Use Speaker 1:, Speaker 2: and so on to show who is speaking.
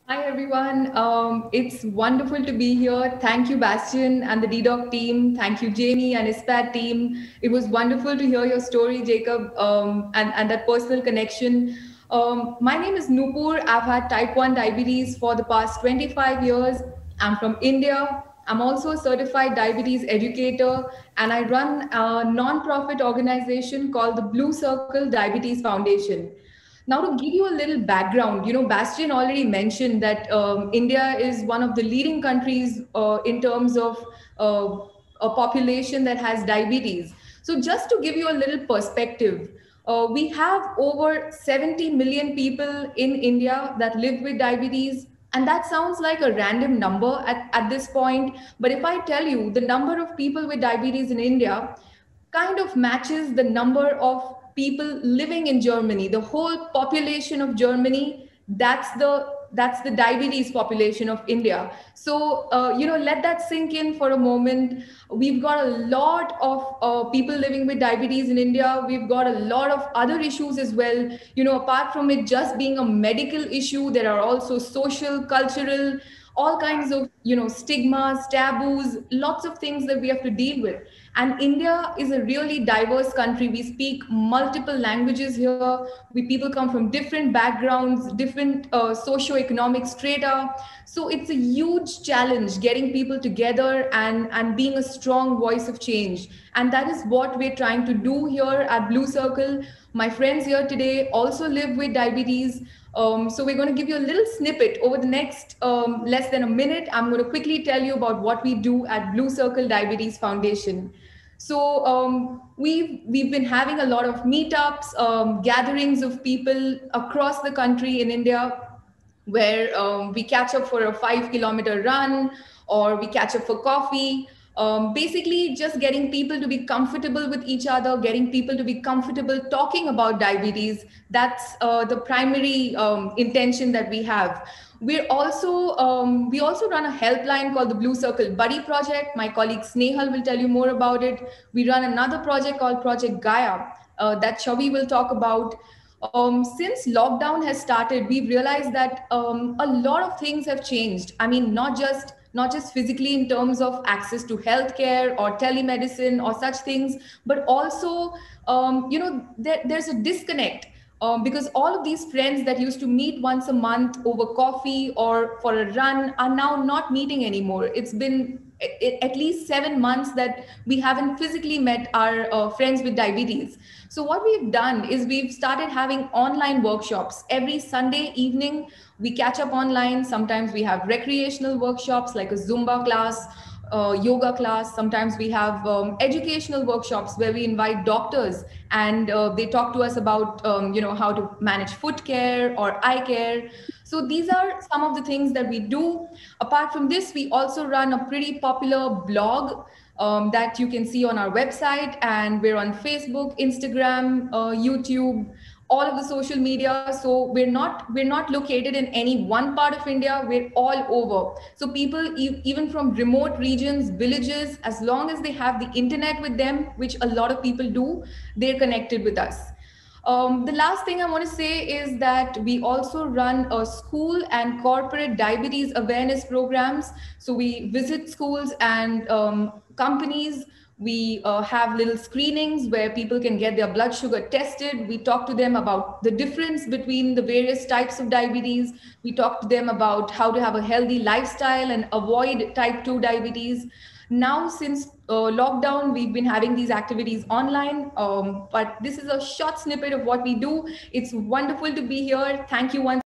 Speaker 1: Hi everyone. It's wonderful to be here. Thank you, Bastian and the DDoC team. Thank you, Jamie and ISPAT team. It was wonderful to hear your story, Jacob, and that personal connection. My name is Nupur. I've had type 1 diabetes for the past 25 years. I'm from India. I'm also a certified diabetes educator, and I run a non-profit organization called the Blue Circle Diabetes Foundation. Now, to give you a little background, Bastian already mentioned that India is one of the leading countries in terms of a population that has diabetes. So, just to give you a little perspective, we have over 70 million people in India that live with diabetes. And that sounds like a random number at this point. But if I tell you the number of people with diabetes in India kind of matches the number of people living in Germany, the whole population of Germany. That's the diabetes population of India. So let that sink in for a moment. We've got a lot of people living with diabetes in India. We've got a lot of other issues as well. Apart from it just being a medical issue, there are also social, cultural, all kinds of stigmas, taboos, lots of things that we have to deal with. And India is a really diverse country. We speak multiple languages here. We people come from different backgrounds, different socio-economic strata. So it's a huge challenge getting people together and being a strong voice of change. And that is what we're trying to do here at Blue Circle. My friends here today also live with diabetes. So we're going to give you a little snippet over the next less than a minute. I'm going to quickly tell you about what we do at Blue Circle Diabetes Foundation. So we've been having a lot of meetups, gatherings of people across the country in India, where we catch up for a 5 kilometer run or we catch up for coffee. Basically, just getting people to be comfortable with each other, getting people to be comfortable talking about diabetes. That's the primary intention that we have. We also run a helpline called the Blue Circle Buddy Project. My colleague Snehal will tell you more about it. We run another project called Project Gaia that Chavi will talk about. Since lockdown has started, we've realized that a lot of things have changed. I mean, not just physically in terms of access to healthcare or telemedicine or such things, but also there's a disconnect. Because all of these friends that used to meet once a month over coffee or for a run are now not meeting anymore. It's been at least 7 months that we haven't physically met our friends with diabetes. So, what we've done is we've started having online workshops. Every Sunday evening, we catch up online. Sometimes we have recreational workshops like a Zumba class, yoga class. Sometimes we have educational workshops where we invite doctors and they talk to us about how to manage foot care or eye care. So these are some of the things that we do. Apart from this, we also run a pretty popular blog that you can see on our website, and we're on Facebook, Instagram, YouTube, all of the social media. So we're not located in any one part of India. We're all over. So people even from remote regions, villages, as long as they have the internet with them, which a lot of people do, they're connected with us. The last thing I want to say is that we also run a school and corporate diabetes awareness programs. So we visit schools and companies. We have little screenings where people can get their blood sugar tested. We talk to them about the difference between the various types of diabetes. We talk to them about how to have a healthy lifestyle and avoid type 2 diabetes. Now, since lockdown, we've been having these activities online, but this is a short snippet of what we do. It's wonderful to be here. Thank you once